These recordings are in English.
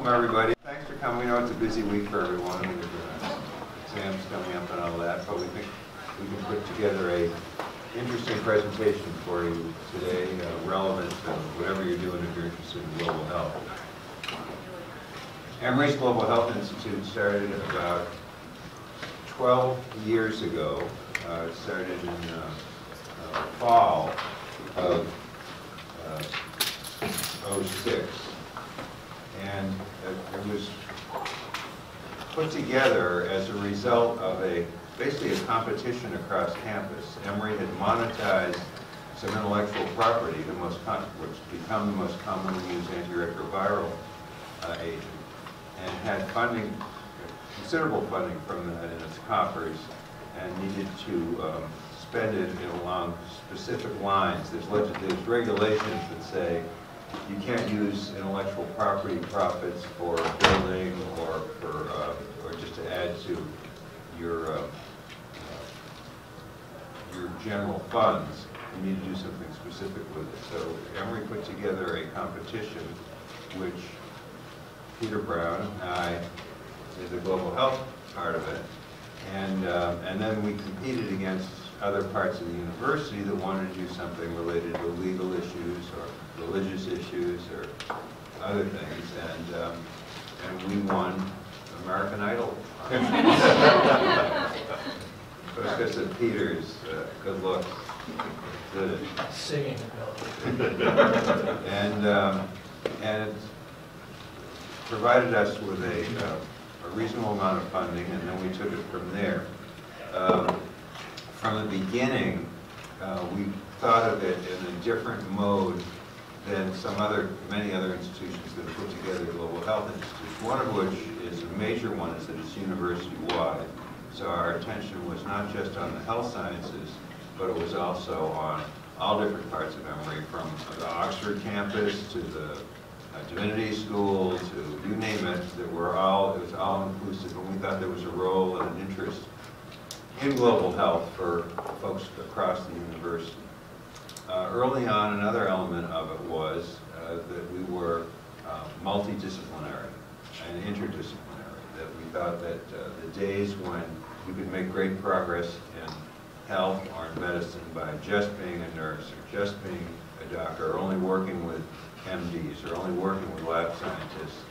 Welcome, everybody. Thanks for coming. We know it's a busy week for everyone with exams coming up and all that, but we think we can put together a interesting presentation for you today, relevant to whatever you're doing if you're interested in global health. Emory's Global Health Institute started about 12 years ago. It started in fall of '06. And it was put together as a result of basically a competition across campus. Emory had monetized some intellectual property, which become the most commonly used antiretroviral agent, and had funding, considerable funding from that in its coffers, and needed to spend it along specific lines. There's regulations that say you can't use intellectual property profits for building or just to add to your general funds. You need to do something specific with it. So Emory put together a competition, which Peter Brown and I did the global health part of it, and then we competed against other parts of the university that wanted to do something related to legal issues or religious issues or other things, and we won American Idol. So it's because of Peter's good looks, good singing ability, and it provided us with a reasonable amount of funding, and then we took it from there. From the beginning, we thought of it in a different mode than many other institutions that have put together global health institutes. One of which is a major one is that it's university-wide. So our attention was not just on the health sciences, but it was also on all different parts of Emory, from the Oxford campus to the divinity school to you name it. It was all inclusive, and we thought there was a role and an interest in global health for folks across the university. Early on, another element of it was that we were multidisciplinary and interdisciplinary, that we thought that the days when we could make great progress in health or in medicine by just being a nurse or just being a doctor or only working with MDs or only working with lab scientists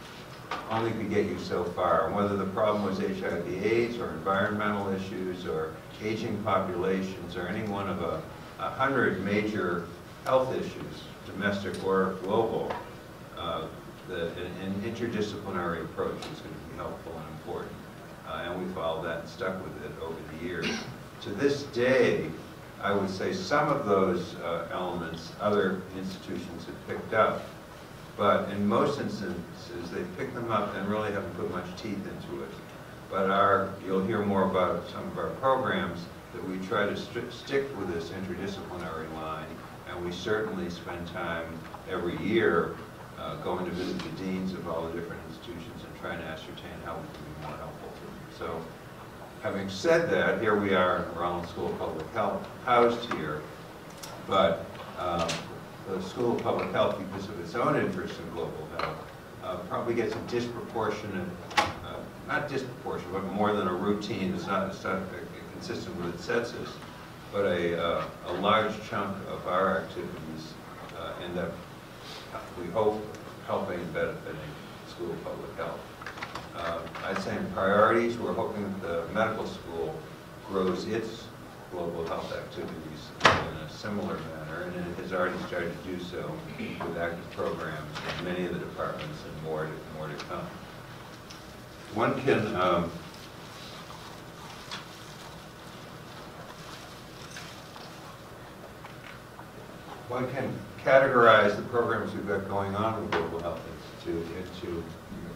only could get you so far. And whether the problem was HIV/AIDS or environmental issues or aging populations or any one of 100 major health issues, domestic or global, an interdisciplinary approach is going to be helpful and important. And we followed that and stuck with it over the years. To this day, I would say some of those elements other institutions have picked up. But in most instances, they pick them up and really haven't put much teeth into it. But you'll hear more about some of our programs that we try to stick with this interdisciplinary line, and we certainly spend time every year going to visit the deans of all the different institutions and trying to ascertain how we can be more helpful to them. So, having said that, here we are in Rollins School of Public Health, housed here, but the School of Public Health, because of its own interest in global health, probably gets a disproportionate, not disproportionate, but more than a routine. It's not consistent with its census, but a large chunk of our activities end up, we hope, helping and benefiting the School of Public Health. I'd say in priorities, we're hoping that the medical school grows its global health activities in a similar manner, and it has already started to do so with active programs in many of the departments and more to come. One can categorize the programs we've got going on with Global Health Institute into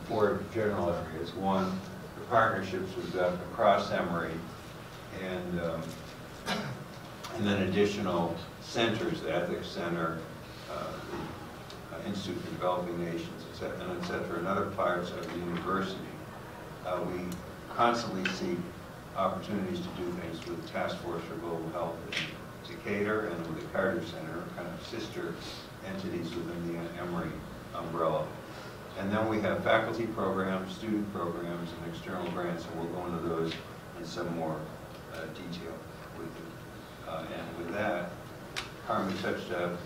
4 general areas. One, the partnerships we've got across Emory, and then additional centers, the Ethics Center, the Institute for Developing Nations, et cetera, and other parts of the university. We constantly seek opportunities to do things with the Task Force for Global Health in Decatur and with the Carter Center, kind of sister entities within the Emory umbrella. And then we have faculty programs, student programs, and external grants, and we'll go into those in some more detail with you. And with that, Parminder Suchdev is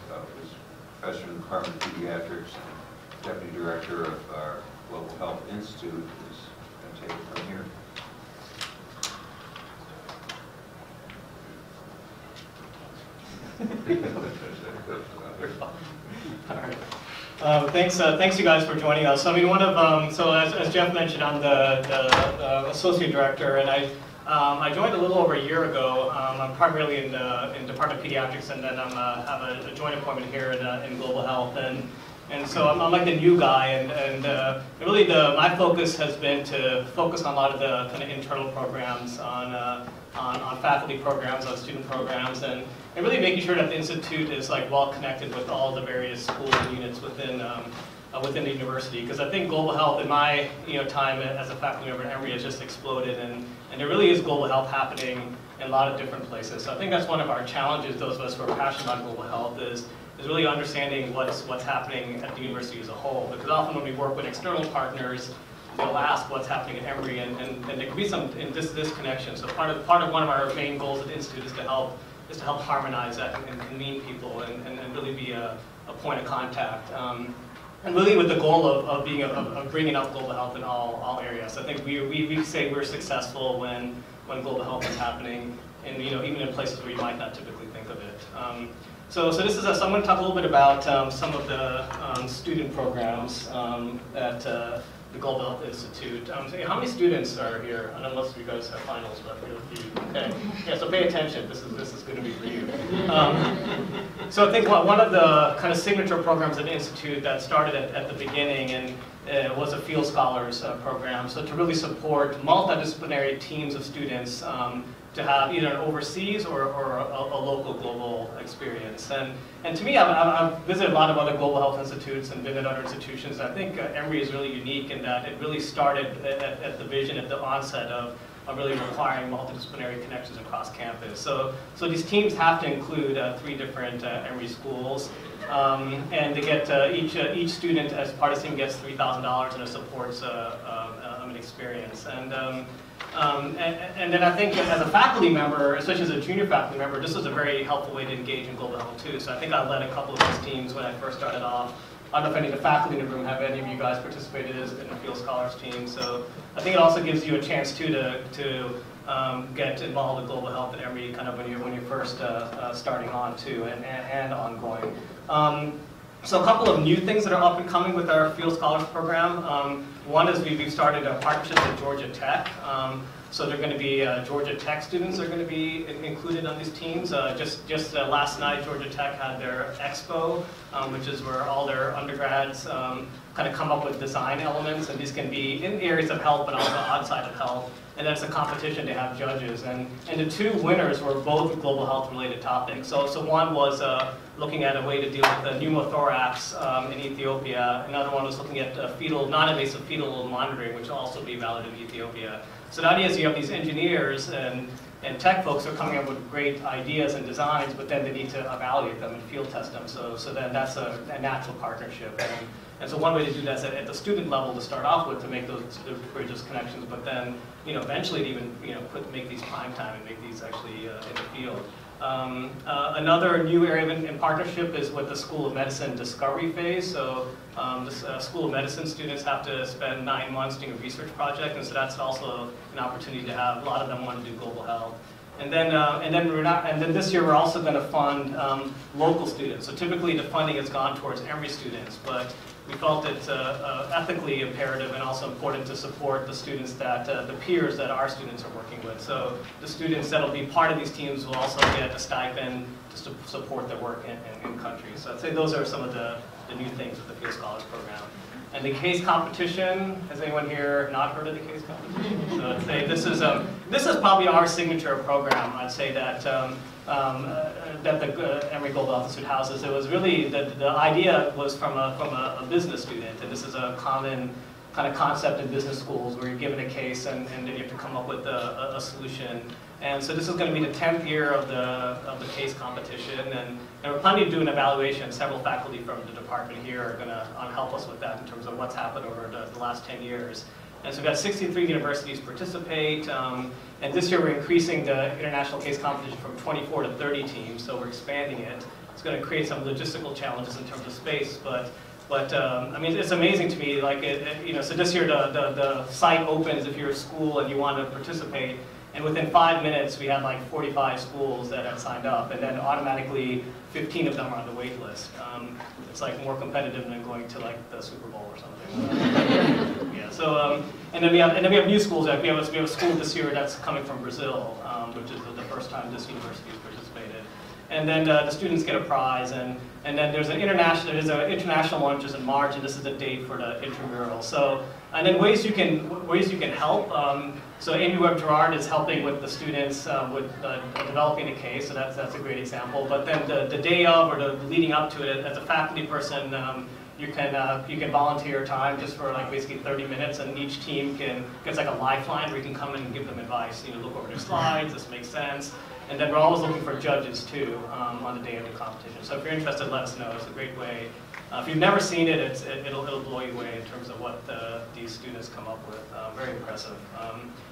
professor in the Department of Pediatrics and Deputy Director of our Global Health Institute, is going to take it from here. All right. Thanks you guys for joining us. I mean, so as Jeff mentioned, I'm the associate director, and I joined a little over a year ago. I'm primarily in Department of Pediatrics, and then I have a joint appointment here in Global Health, and so I'm like the new guy, and really my focus has been to focus on a lot of the kind of internal programs on faculty programs, on student programs, and really making sure that the institute is like well connected with all the various schools and units within the university. Because I think global health in my time as a faculty member at Emory has just exploded, and there really is global health happening in a lot of different places. So I think that's one of our challenges, those of us who are passionate about global health, is really understanding what's happening at the university as a whole. Because often when we work with external partners, they'll ask what's happening at Emory, and there can be some disconnection. So part of one of our main goals at the institute is to help harmonize that and convene people and really be a point of contact. And really with the goal of bringing up global health in all areas. I think we say we're successful when global health is happening, and even in places where you might not typically think of it. So this is so I'm going to talk a little bit about some of the student programs at the Global Health Institute. So how many students are here? Unless you guys have finals, but okay. Yeah, so pay attention. This is going to be for you. So I think one of the kind of signature programs at the Institute that started at the beginning and was a Field Scholars program. So to really support multidisciplinary teams of students to have either an overseas or a local global experience. And to me, I've visited a lot of other global health institutes and been at other institutions. I think Emory is really unique in that it really started at the vision, at the onset of really requiring multidisciplinary connections across campus. So these teams have to include 3 different Emory schools, and they get each student as part of the team gets $3,000, and it supports an experience. And then I think as a faculty member, especially as a junior faculty member, this was a very helpful way to engage in global health too. So I think I led a couple of these teams when I first started off. I don't know if any of the faculty in the room have any of you guys participated in the Field Scholars team. So I think it also gives you a chance too to get involved in global health at Emory kind of when you're first starting on too and ongoing. So a couple of new things that are up and coming with our Field Scholars program. One is we've started a partnership with Georgia Tech. So they're going to be Georgia Tech students are going to be included on these teams. Just last night, Georgia Tech had their expo, which is where all their undergrads kind of come up with design elements, and these can be in areas of health, but also outside of health. And that's a competition to have judges. And the 2 winners were both global health related topics. So one was looking at a way to deal with the pneumothorax in Ethiopia. Another one was looking at non-invasive fetal monitoring, which will also be valid in Ethiopia. So the idea is you have these engineers and tech folks are coming up with great ideas and designs, but then they need to evaluate them and field test them. So then that's a natural partnership. And so one way to do that is at the student level to start off with, to make those bridges connections, but then eventually to even make these prime time and make these actually in the field. Another new area in partnership is with the School of Medicine Discovery Phase. So the School of Medicine students have to spend 9 months doing a research project, and so that's also an opportunity to have a lot of them want to do global health. And then this year we're also going to fund local students. So typically the funding has gone towards Emory students, but we felt it's ethically imperative and also important to support the students the peers that our students are working with. So the students that will be part of these teams will also get a stipend to support their work in countries. So I'd say those are some of the new things with the Field Scholars program. And the case competition, has anyone here not heard of the case competition? So I'd say this is probably our signature program. I'd say that that the Emory Global Health Institute houses. It was really the idea was from a business student, and this is a common kind of concept in business schools where you're given a case and then you have to come up with a solution. And so this is going to be the 10th year of the case competition, and we're planning to do an evaluation. Several faculty from the department here are going to help us with that in terms of what's happened over the last 10 years. And so we've got 63 universities participate, and this year we're increasing the international case competition from 24 to 30 teams, so we're expanding it. It's going to create some logistical challenges in terms of space, but I mean, it's amazing to me, like, so this year the site opens if you're a school and you want to participate, and within 5 minutes we had like 45 schools that had signed up, and then automatically 15 of them are on the wait list. It's like more competitive than going to like the Super Bowl or something. Yeah. So and then we have new schools. We have a school this year that's coming from Brazil, which is the first time this university has participated. And then the students get a prize, and then there's an international one which is in March, and this is the date for the intramural. So and then ways you can help. So Amy Webb-Gerard is helping with the students with developing a case, so that's a great example. But then the day of or the leading up to it, as a faculty person, you can volunteer time just for like basically 30 minutes, and each team gets like a lifeline where you can come in and give them advice. Look over their slides, this makes sense. And then we're always looking for judges too on the day of the competition. So if you're interested, let us know. It's a great way. If you've never seen it, it'll blow you away in terms of what these students come up with. Very impressive.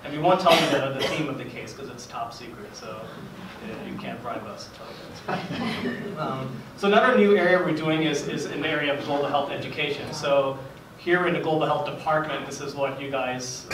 And we won't tell you the theme of the case because it's top secret, so you can't bribe us to tell you. So another new area we're doing is in the area of global health education. So here in the global health department, this is what you guys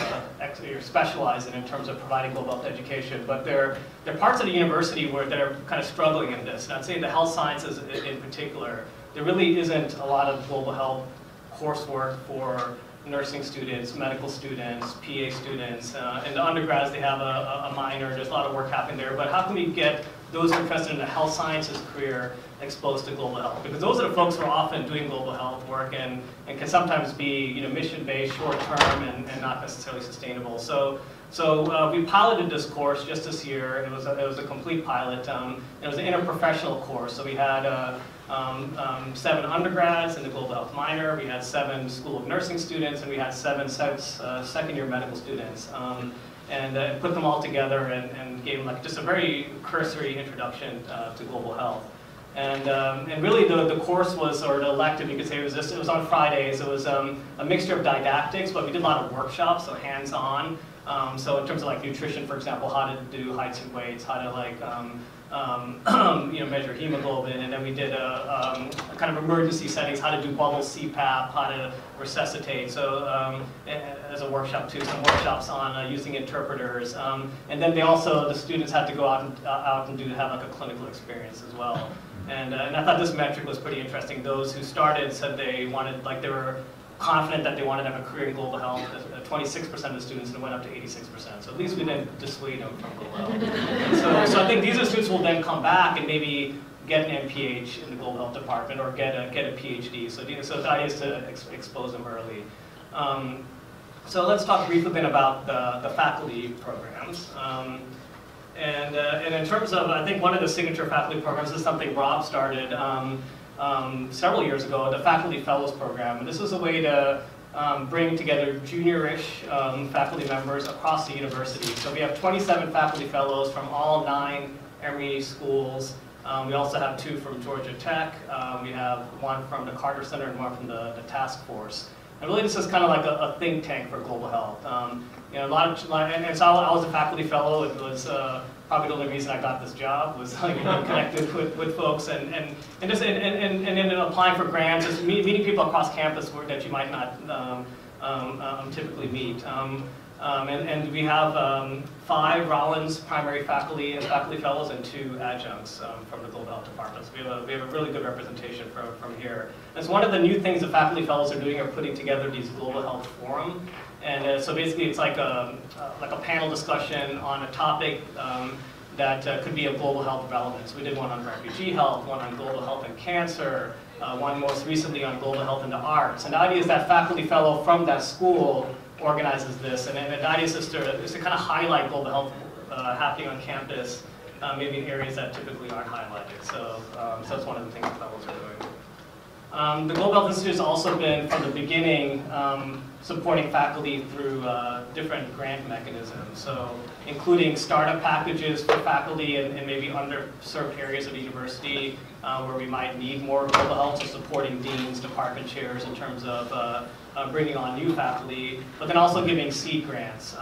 you're specialized in terms of providing global health education. But there are parts of the university that are kind of struggling in this. And I'd say the health sciences in particular, there really isn't a lot of global health coursework for nursing students, medical students, PA students. In the undergrads, they have a minor. There's a lot of work happening there. But how can we get those interested in a health sciences career exposed to global health? Because those are the folks who are often doing global health work and can sometimes be mission-based, short-term, and not necessarily sustainable. So we piloted this course just this year. It was a complete pilot. It was an interprofessional course. So we had 7 undergrads in the global health minor. We had 7 School of Nursing students, and we had 7 second-year medical students. And put them all together and gave them like just a very cursory introduction to global health. And really the course was, or the elective, you could say, it was on Fridays. It was a mixture of didactics, but we did a lot of workshops, so hands-on. So in terms of like nutrition, for example, how to do heights and weights, how to like measure hemoglobin, and then we did a kind of emergency settings, how to do bubble CPAP, how to resuscitate. So as a workshop too, some workshops on using interpreters, and then the students had to go out and have like a clinical experience as well. And I thought this metric was pretty interesting. Those who started said they were confident that they wanted to have a career in global health. 26% of the students, and it went up to 86%. So at least we didn't dissuade them from global health. So I think these are students who will then come back and maybe get an MPH in the global health department or get a PhD. So the idea is to expose them early. So let's talk briefly then about the faculty programs. And in terms of, I think one of the signature faculty programs is something Rob started several years ago, the Faculty Fellows Program. And this is a way to bring together junior-ish faculty members across the university. So we have 27 faculty fellows from all 9 Emory schools. We also have 2 from Georgia Tech. We have 1 from the Carter Center and 1 from the task force. And really this is kind of like a think tank for global health. So I was a faculty fellow. It was probably the only reason I got this job was connected with folks and then applying for grants, just meeting people across campus that you might not typically meet. And we have 5 Rollins primary faculty and faculty fellows and 2 adjuncts from the Global Health Department. So we have a really good representation from here. And so one of the new things the faculty fellows are doing are putting together these Global Health Forum. And so basically it's like a panel discussion on a topic that could be of global health relevance. We did one on refugee health, one on global health and cancer, one most recently on global health and the arts. And the idea is that faculty fellow from that school organizes this, and the idea is to kind of highlight global health happening on campus, maybe in areas that typically aren't highlighted. So that's one of the things the fellows are doing. The Global Health Institute has also been, from the beginning, supporting faculty through different grant mechanisms. So including startup packages for faculty in maybe underserved areas of the university where we might need more global health, so supporting deans, department chairs in terms of bringing on new faculty, but then also giving seed grants.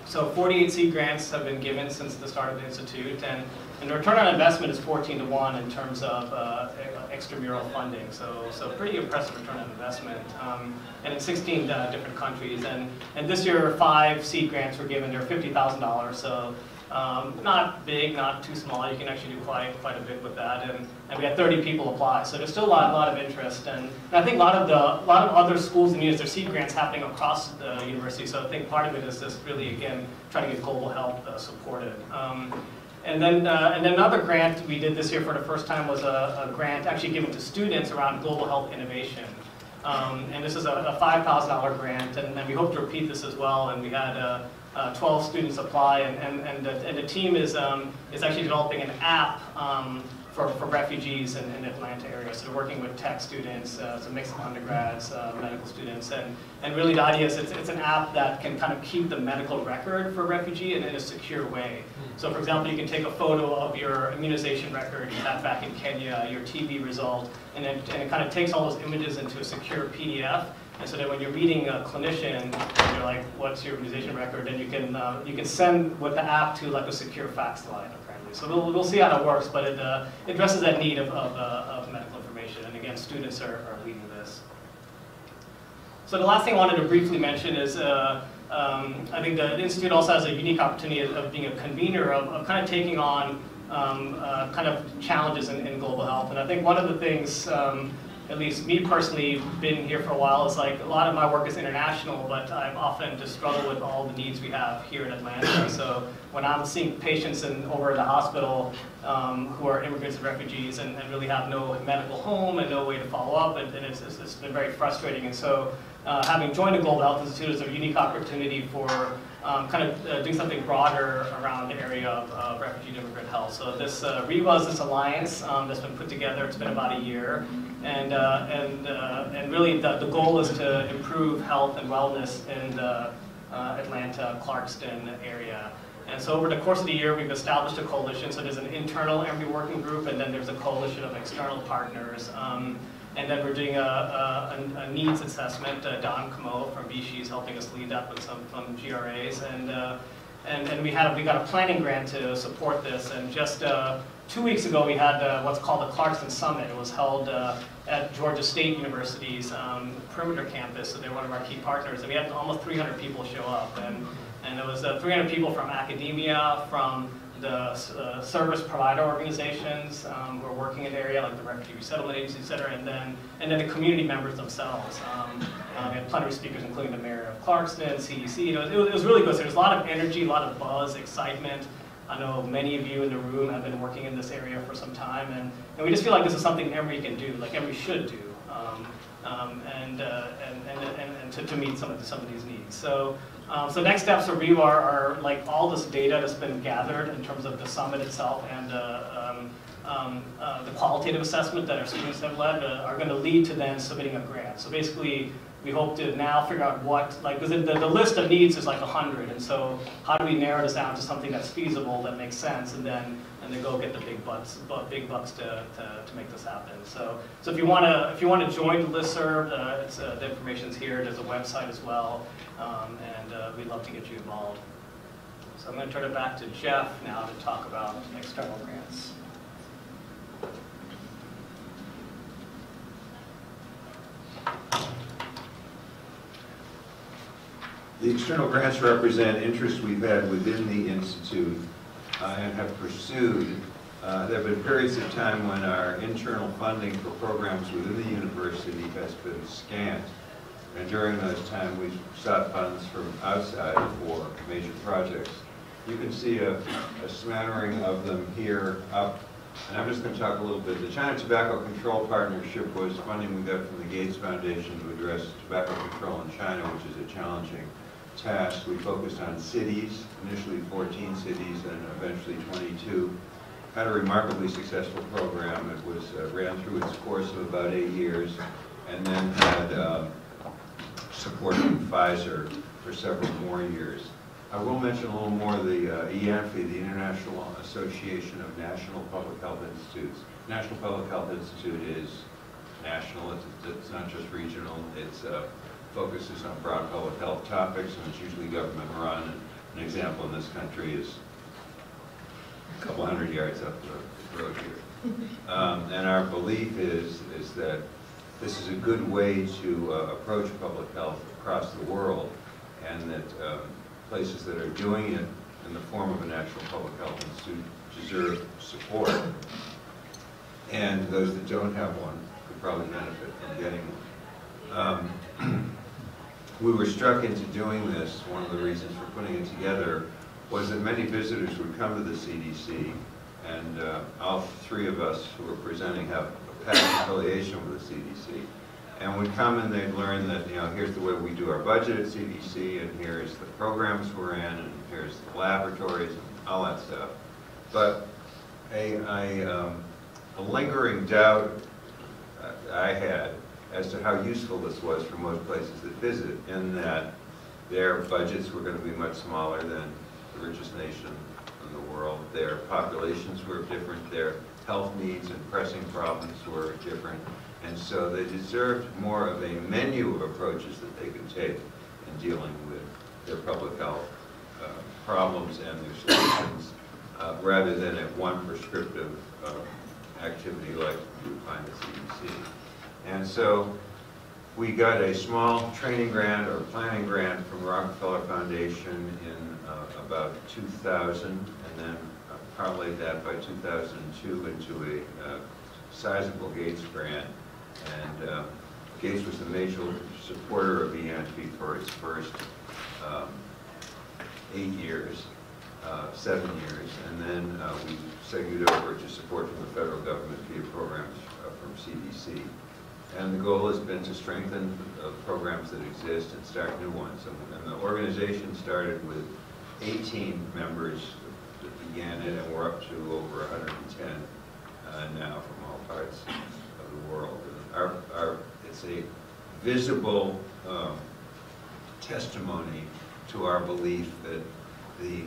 So 48 seed grants have been given since the start of the Institute, and the return on investment is 14-to-1 in terms of extramural funding. So pretty impressive return on investment, and in 16 different countries. And this year, 5 seed grants were given. They're $50,000, so not big, not too small. You can actually do quite a bit with that. And we had 30 people apply, so there's still a lot of interest. And I think a lot of other schools and unis, there's seed grants happening across the university. So I think part of it is just really, again, trying to get global health supported. And then another grant we did this year for the first time was a grant actually given to students around global health innovation. And this is a $5,000 grant, and we hope to repeat this as well. And we had 12 students apply, and the team is actually developing an app for refugees in the Atlanta area. So they're working with tech students, it's a mix of undergrads, medical students, and really the idea is it's an app that can kind of keep the medical record for a refugee in a secure way. So for example, you can take a photo of your immunization record you had back in Kenya, your TB result, and it kind of takes all those images into a secure PDF. And so that when you're meeting a clinician, and you're like, what's your immunization record? And you can send with the app to like a secure fax line, apparently. So we'll see how that works, but it addresses that need of medical information. And again, students are leading this. So the last thing I wanted to briefly mention is I think the Institute also has a unique opportunity of being a convener of kind of taking on kind of challenges in global health. And I think one of the things, at least me personally, been here for a while, is like a lot of my work is international, but I've often just struggled with all the needs we have here in Atlanta. So when I'm seeing patients over at the hospital who are immigrants and refugees and really have no medical home and no way to follow up, and it's been very frustrating. And so having joined the Global Health Institute is a unique opportunity for kind of doing something broader around the area of refugee and immigrant health. So this REWA is this alliance that's been put together. It's been about a year, and really the goal is to improve health and wellness in the Atlanta, Clarkston area. And so over the course of the year, we've established a coalition. So there's an internal EMRI working group, and then there's a coalition of external partners. And then we're doing a needs assessment. Don Camo from EGHI is helping us lead that with some GRAs. And we got a planning grant to support this. And just 2 weeks ago, we had what's called the Clarkston Summit. It was held at Georgia State University's perimeter campus. So they're one of our key partners. And we had almost 300 people show up. And it was 300 people from academia, from the service provider organizations who are working in the area, like the Refugee Resettlement Agency, et cetera, and then the community members themselves. We had plenty of speakers, including the mayor of Clarkston, CDC. It was really good. So there's a lot of energy, a lot of buzz, excitement. I know many of you in the room have been working in this area for some time, and we just feel like this is something EMRI can do, like EMRI should do, to meet some of these needs. So next steps for REWA are like all this data that's been gathered in terms of the summit itself and the qualitative assessment that our students have led are going to lead to then submitting a grant. So basically, we hope to now figure out what, like, because the list of needs is like 100, and so how do we narrow this down to something that's feasible, that makes sense, and then go get the big bucks to make this happen. So if you want to join the listserv, the information's here. There's a website as well, and we'd love to get you involved. So I'm going to turn it back to Jeff now to talk about external grants. The external grants represent interests we've had within the Institute and have pursued. There have been periods of time when our internal funding for programs within the university has been scant. And during those times, we've sought funds from outside for major projects. You can see a smattering of them here up. And I'm just going to talk a little bit. The China Tobacco Control Partnership was funding we got from the Gates Foundation to address tobacco control in China, which is a challenging task. We focused on cities, initially 14 cities and eventually 22. Had a remarkably successful program. It was ran ran through its course of about 8 years, and then had support from Pfizer for several more years. I will mention a little more the EGHI, the International Association of National Public Health Institutes. National Public Health Institute is national, it's not just regional, it focuses on broad public health topics, and it's usually government run. And an example in this country is a couple hundred yards up the road here. And our belief is that this is a good way to approach public health across the world, and that places that are doing it in the form of a national public health institute deserve support. And those that don't have one could probably benefit from getting one. We were struck into doing this. One of the reasons for putting it together was that many visitors would come to the CDC, and all three of us who are presenting have a past affiliation with the CDC. And would come and they'd learn that, you know, here's the way we do our budget at CDC, and here's the programs we're in, and here's the laboratories, and all that stuff. But a lingering doubt I had as to how useful this was for most places that visit, in that their budgets were going to be much smaller than the richest nation in the world. Their populations were different, their health needs and pressing problems were different, and so they deserved more of a menu of approaches that they could take in dealing with their public health problems and their solutions, rather than at one prescriptive activity like you would find at CDC. And so we got a small training grant or planning grant from the Rockefeller Foundation in about 2000, and then parlayed that by 2002 into a sizable Gates grant. And Gates was the major supporter of EGHI for its first 7 years, and then we segued over to support from the federal government via programs from CDC. And the goal has been to strengthen programs that exist and start new ones. And the organization started with 18 members that began it, and we're up to over 110 now from all parts of the world. It's a visible testimony to our belief that the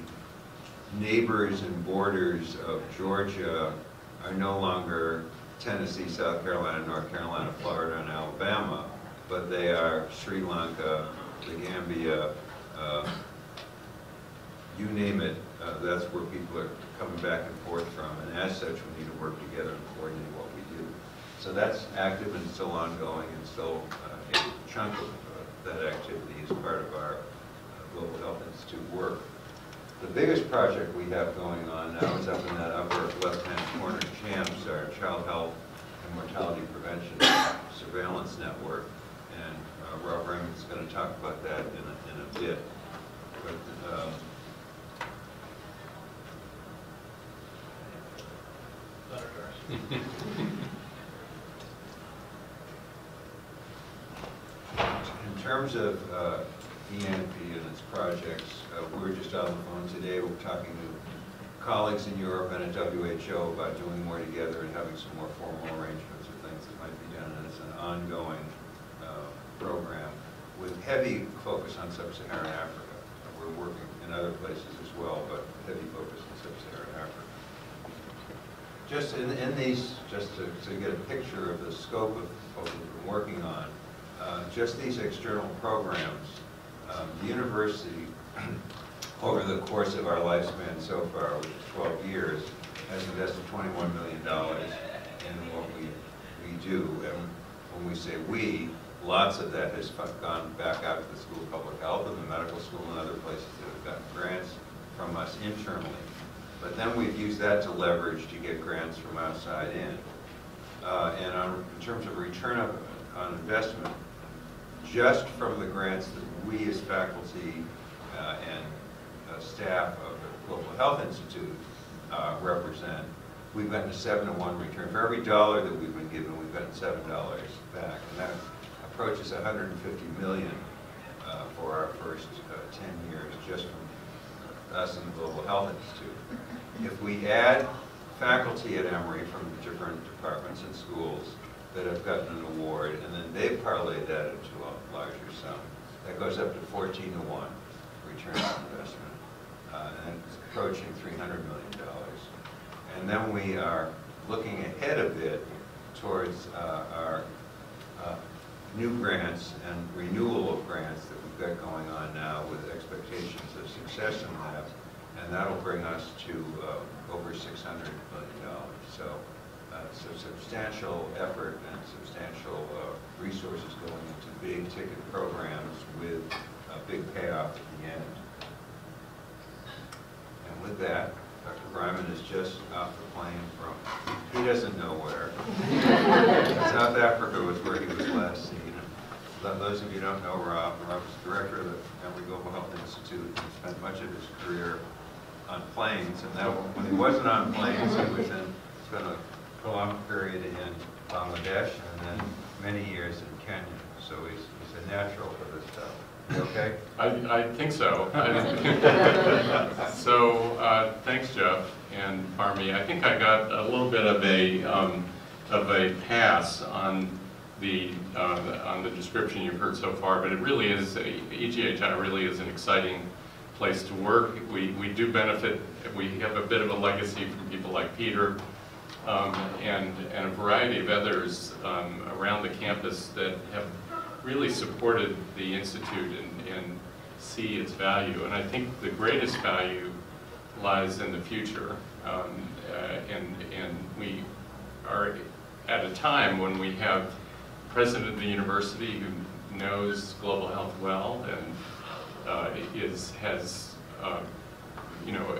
neighbors and borders of Georgia are no longer Tennessee, South Carolina, North Carolina, Florida, and Alabama, but they are Sri Lanka, the Gambia, you name it, that's where people are coming back and forth from, and as such we need to work together and coordinate what we do. So that's active and still ongoing, and still a chunk of that activity is part of our Global Health Institute work. The biggest project we have going on now is up in that upper left-hand corner, CHAMPS, our Child Health and Mortality Prevention Surveillance Network. And Rob Breiman is going to talk about that in a bit. But, in terms of EGHI and its projects, we were just on the phone today. We're talking to colleagues in Europe and at WHO about doing more together and having some more formal arrangements or things that might be done. And it's an ongoing program with heavy focus on sub-Saharan Africa. We're working in other places as well, but heavy focus on sub-Saharan Africa. Just in these, just to get a picture of the scope of what we've been working on, just these external programs, the university, over the course of our lifespan so far, which is 12 years, has invested $21 million in what we do. And when we say we, lots of that has gone back out to the School of Public Health and the medical school and other places that have gotten grants from us internally. But then we've used that to leverage to get grants from outside in. And in terms of return on investment, just from the grants that we as faculty and staff of the Global Health Institute represent, we've gotten a 7-to-1 return. For every dollar that we've been given, we've gotten $7 back. And that approaches $150 million for our first 10 years, just from us and the Global Health Institute. If we add faculty at Emory from different departments and schools, that have gotten an award, and then they've parlayed that into a larger sum. That goes up to 14 to 1 return on investment, and it's approaching $300 million. And then we are looking ahead a bit towards our new grants and renewal of grants that we've got going on now with expectations of success in that, and that'll bring us to over $600 million. So it's a substantial effort and substantial resources going into big ticket programs with a big payoff at the end. And with that, Dr. Breiman is just off the plane from, he doesn't know where. South Africa was where he was last seen. Those of you who don't know Rob was director of the Emory Global Health Institute and spent much of his career on planes. And that, when he wasn't on planes, he was spent a prolonged period in Bangladesh and then many years in Kenya. So he's a natural for this stuff. You okay? I think so. So thanks, Jeff and Parmi. I think I got a little bit of a pass on the description you've heard so far, but it really is EGHI really is an exciting place to work. We do benefit. We have a bit of a legacy from people like Peter and a variety of others around the campus that have really supported the Institute and see its value. And I think the greatest value lies in the future. And we are at a time when we have the president of the university who knows global health well and has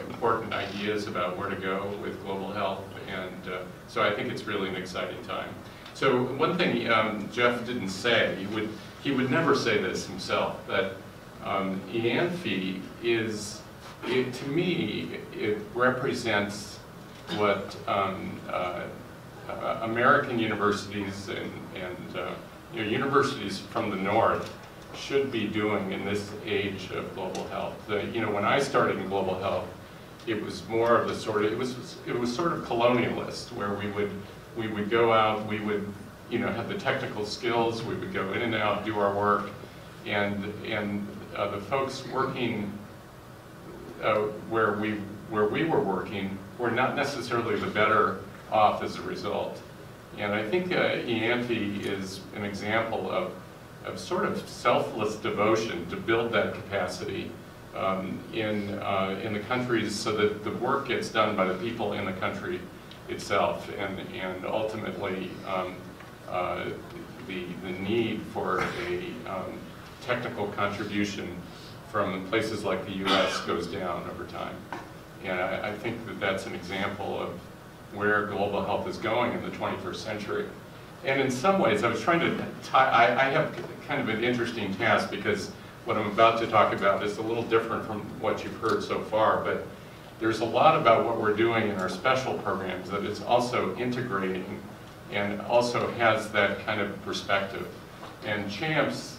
important ideas about where to go with global health. And so I think it's really an exciting time. So one thing Jeff didn't say, he would never say this himself, but EANFI is, to me, it represents what American universities and universities from the North should be doing in this age of global health. When I started in global health, it was more of the sort of, it was sort of colonialist, where we would go out, we would have the technical skills, we would go in and out, do our work, and the folks working where we were working were not necessarily the better off as a result. And I think EANFI is an example of sort of selfless devotion to build that capacity in the countries so that the work gets done by the people in the country itself, and ultimately the need for a technical contribution from places like the U.S. goes down over time. And I think that that's an example of where global health is going in the 21st century. And in some ways, I was trying to I have kind of an interesting task, because what I'm about to talk about is a little different from what you've heard so far, but there's a lot about what we're doing in our special programs that is also integrating and also has that kind of perspective. And CHAMPS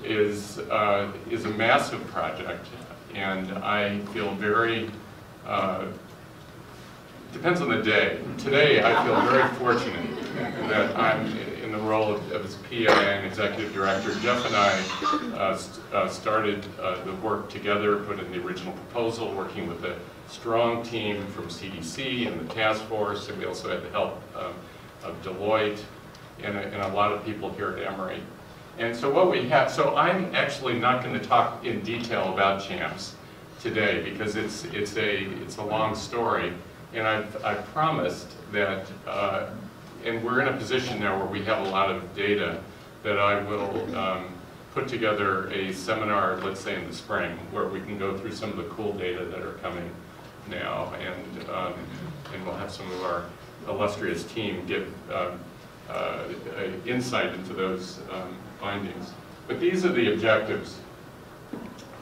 is a massive project, and I feel very, depends on the day. Today, I feel very fortunate that I'm in the role of as PI and executive director. Jeff and I started the work together, put in the original proposal, working with a strong team from CDC and the task force, and we also had the help of Deloitte and a lot of people here at Emory. And so what we have, so I'm actually not going to talk in detail about CHAMPS today, because it's a long story, and I've promised that, and we're in a position now where we have a lot of data, that I will put together a seminar, let's say in the spring, where we can go through some of the cool data that are coming now, and we'll have some of our illustrious team give insight into those findings. But these are the objectives.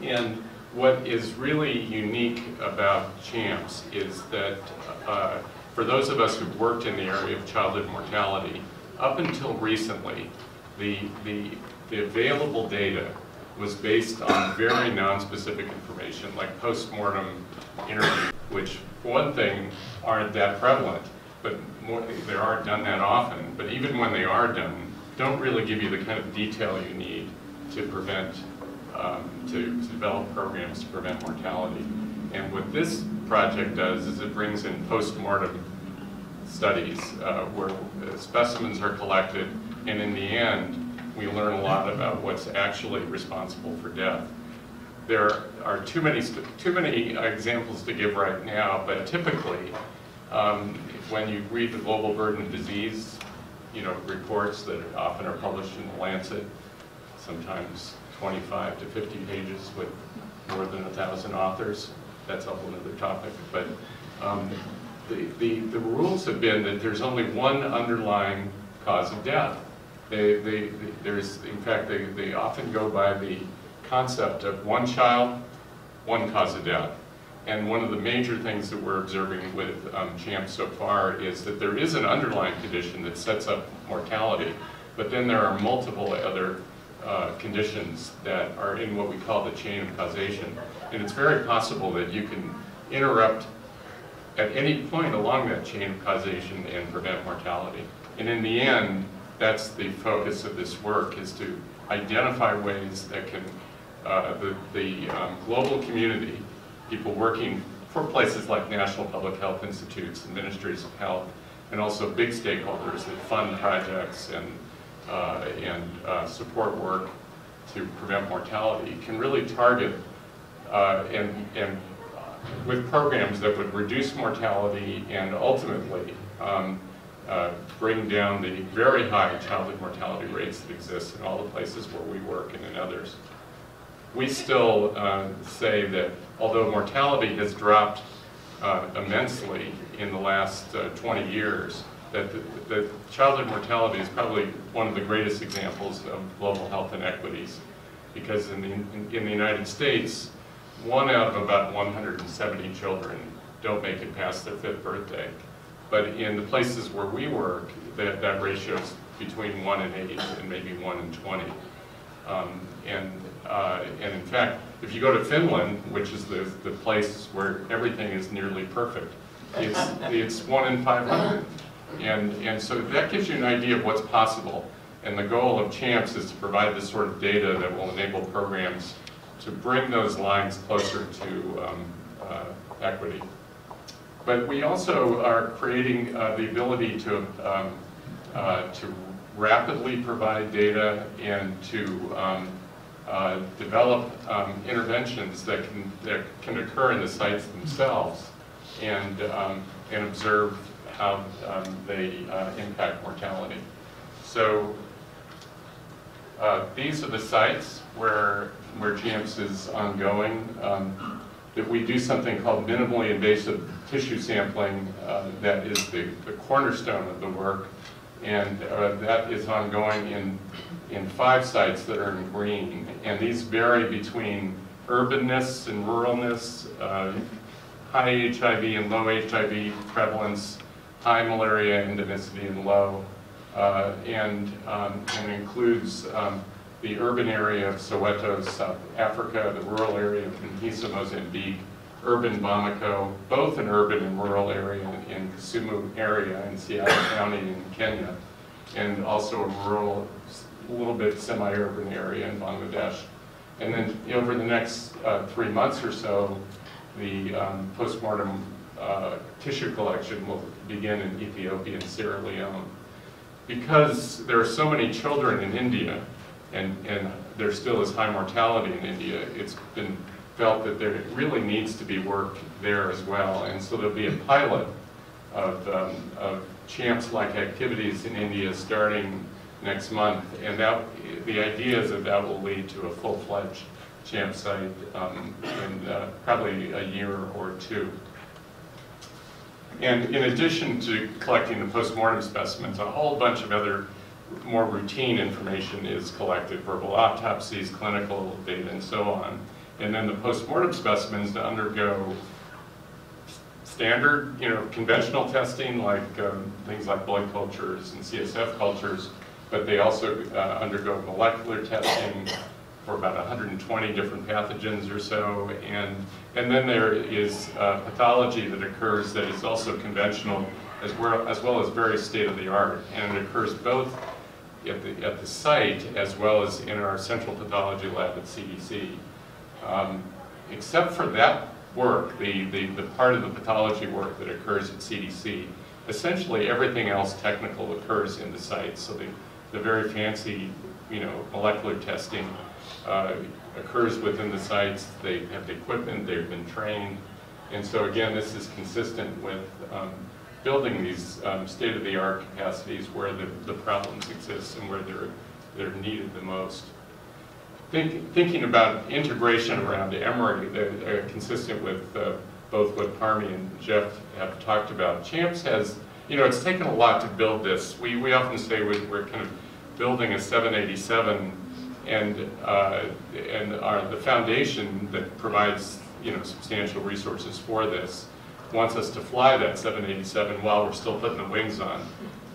And what is really unique about CHAMPS is that for those of us who've worked in the area of childhood mortality, up until recently, the available data was based on very non-specific information, like post-mortem interviews, which, for one thing, aren't that prevalent. but they aren't done that often. But even when they are done, don't really give you the kind of detail you need to prevent, to develop programs to prevent mortality. And what this project does is it brings in post-mortem studies where specimens are collected, and in the end, we learn a lot about what's actually responsible for death. There are too many examples to give right now, but typically, when you read the global burden of disease, reports that often are published in The Lancet, sometimes 25 to 50 pages with more than 1,000 authors. That's a whole other topic. But the rules have been that there's only one underlying cause of death. In fact, they often go by the concept of one child, one cause of death. And one of the major things that we're observing with CHAMP so far is that there is an underlying condition that sets up mortality, but then there are multiple other conditions that are in what we call the chain of causation. And it's very possible that you can interrupt at any point along that chain of causation and prevent mortality. And in the end, that's the focus of this work, is to identify ways that can, the global community, people working for places like National Public Health Institutes and Ministries of Health, and also big stakeholders that fund projects and support work to prevent mortality, can really target with programs that would reduce mortality and ultimately bring down the very high childhood mortality rates that exist in all the places where we work and in others. We still say that although mortality has dropped immensely in the last 20 years, that the childhood mortality is probably one of the greatest examples of global health inequities, because in the United States, 1 out of about 170 children don't make it past their 5th birthday. But in the places where we work, that ratio is between 1 in 8 and maybe 1 in 20. And in fact, if you go to Finland, which is the place where everything is nearly perfect, it's 1 in 500. And so that gives you an idea of what's possible. And the goal of CHAMPS is to provide this sort of data that will enable programs to bring those lines closer to equity. But we also are creating the ability to rapidly provide data and to develop interventions that can occur in the sites themselves and observe how they impact mortality. So these are the sites where CHAMPS is ongoing. That we do something called minimally invasive tissue sampling that is the cornerstone of the work, and that is ongoing in 5 sites that are in green, and these vary between urbanness and ruralness, high HIV and low HIV prevalence, high malaria endemicity and low, and includes the urban area of Soweto, South Africa, the rural area of Kinshasa, Mozambique, urban Bamako, both an urban and rural area in Kisumu area in Seattle County in Kenya, and also a rural, a little bit semi-urban area in Bangladesh. And then over the next 3 months or so, the postmortem tissue collection will begin in Ethiopia and Sierra Leone. Because there are so many children in India, and there still is high mortality in India, it's been felt that there really needs to be work there as well. And so there'll be a pilot of CHAMPS-like activities in India starting next month. And the idea is that will lead to a full-fledged CHAMPS site in probably a year or 2. And in addition to collecting the postmortem specimens, a whole bunch of other more routine information is collected: verbal autopsies, clinical data, and so on. And then the postmortem specimens to undergo standard, conventional testing, like things like blood cultures and CSF cultures, but they also undergo molecular testing for about 120 different pathogens or so, and then there is pathology that occurs that is also conventional as well as very state-of-the-art, and it occurs both at the site as well as in our central pathology lab at CDC. Except for that work, the part of the pathology work that occurs at CDC, essentially everything else technical occurs in the site. So the very fancy, molecular testing occurs within the sites. They have the equipment, they've been trained. And so again, this is consistent with building these state-of-the-art capacities where the problems exist and where they're needed the most. Thinking about integration around Emory, they're consistent with both what Parmi and Jeff have talked about. CHAMPS has, it's taken a lot to build this. We often say we're kind of building a 787, and the foundation that provides substantial resources for this wants us to fly that 787 while we're still putting the wings on,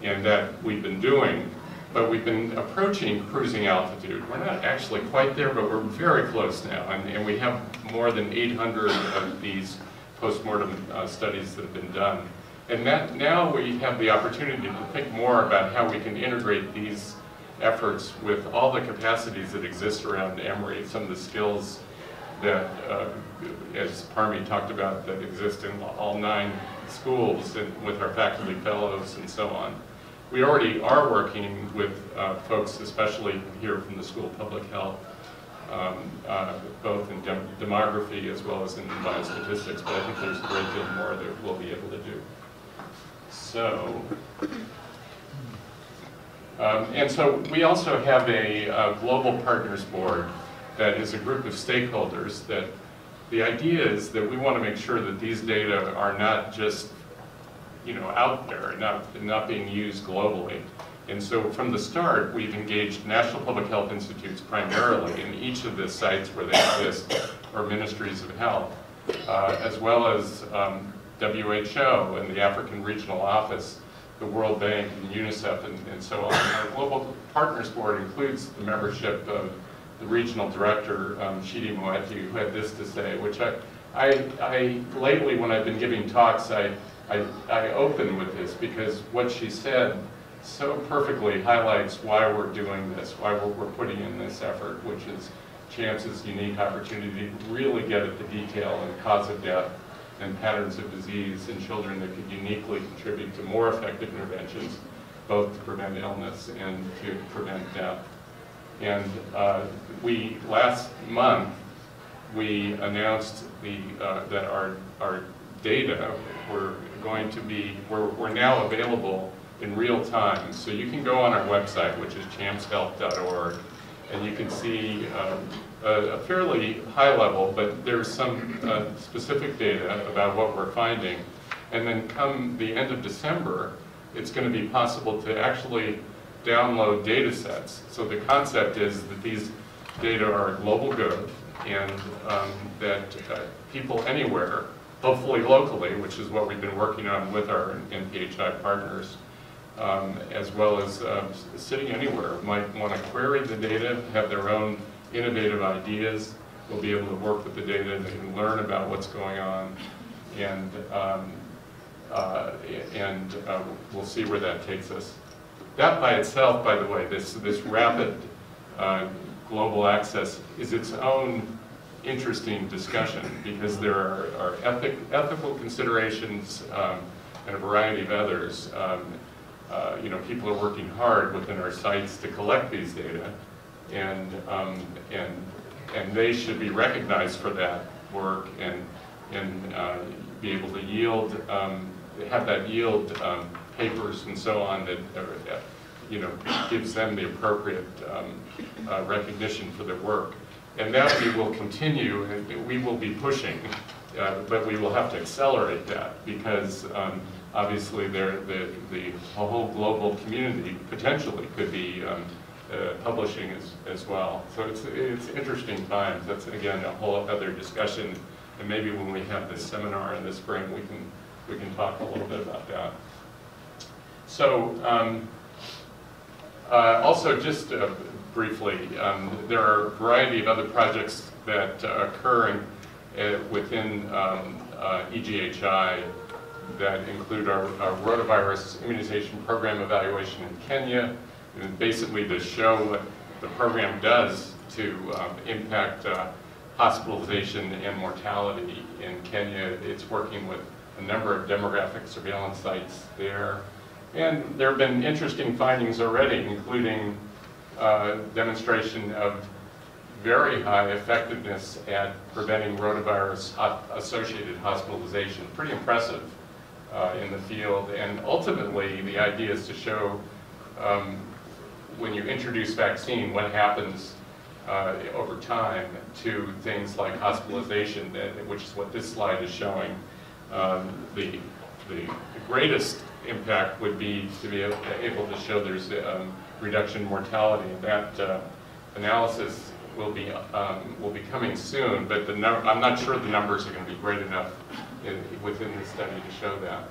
and that we've been doing. But we've been approaching cruising altitude. We're not actually quite there, but we're very close now. And we have more than 800 of these postmortem studies that have been done. And now we have the opportunity to think more about how we can integrate these efforts with all the capacities that exist around Emory, some of the skills that, as Parmi talked about, that exist in all 9 schools and with our faculty fellows and so on. We already are working with folks, especially here from the School of Public Health, both in demography as well as in biostatistics, but I think there's a great deal more that we'll be able to do. So, and so we also have a Global Partners Board that is a group of stakeholders that the idea is that we want to make sure that these data are not just out there, not being used globally. And so from the start, we've engaged National Public Health Institutes primarily in each of the sites where they exist, or ministries of health, as well as WHO and the African Regional Office, the World Bank and UNICEF and so on. Our Global Partners Board includes the membership of the regional director, Shidi Moeti, who had this to say, which I lately, when I've been giving talks, I open with this because what she said so perfectly highlights why we're doing this, why we're putting in this effort, which is CHAMPS's unique opportunity to really get at the detail and cause of death and patterns of disease in children that could uniquely contribute to more effective interventions, both to prevent illness and to prevent death. And last month, we announced that our data we're now available in real time. So you can go on our website, which is champshealth.org, and you can see a fairly high level, but there's some specific data about what we're finding. And then come the end of December, it's going to be possible to actually download data sets. So the concept is that these data are global good, and that people anywhere, hopefully locally, which is what we've been working on with our NPHI partners, as well as sitting anywhere, might want to query the data, have their own innovative ideas. We'll be able to work with the data, they can learn about what's going on, and we'll see where that takes us. That by itself, by the way, this rapid global access is its own interesting discussion, because there are ethical considerations and a variety of others. People are working hard within our sites to collect these data, and they should be recognized for that work and be able to yield, have that yield papers and so on that gives them the appropriate recognition for their work. And that we will continue, and we will be pushing, but we will have to accelerate that, because obviously the whole global community potentially could be publishing as well. So it's interesting times. That's again a whole other discussion, and maybe when we have this seminar in the spring, we can talk a little bit about that. So also just briefly, there are a variety of other projects that occur within EGHI that include our rotavirus immunization program evaluation in Kenya, and basically to show what the program does to impact hospitalization and mortality in Kenya. It's working with a number of demographic surveillance sites there. And there have been interesting findings already, including demonstration of very high effectiveness at preventing rotavirus-associated hospitalization. Pretty impressive in the field. And ultimately, the idea is to show when you introduce vaccine, what happens over time to things like hospitalization, which is what this slide is showing. The greatest impact would be to be able to show there's reduction in mortality. That analysis will be coming soon, but I'm not sure the numbers are going to be great enough within the study to show that.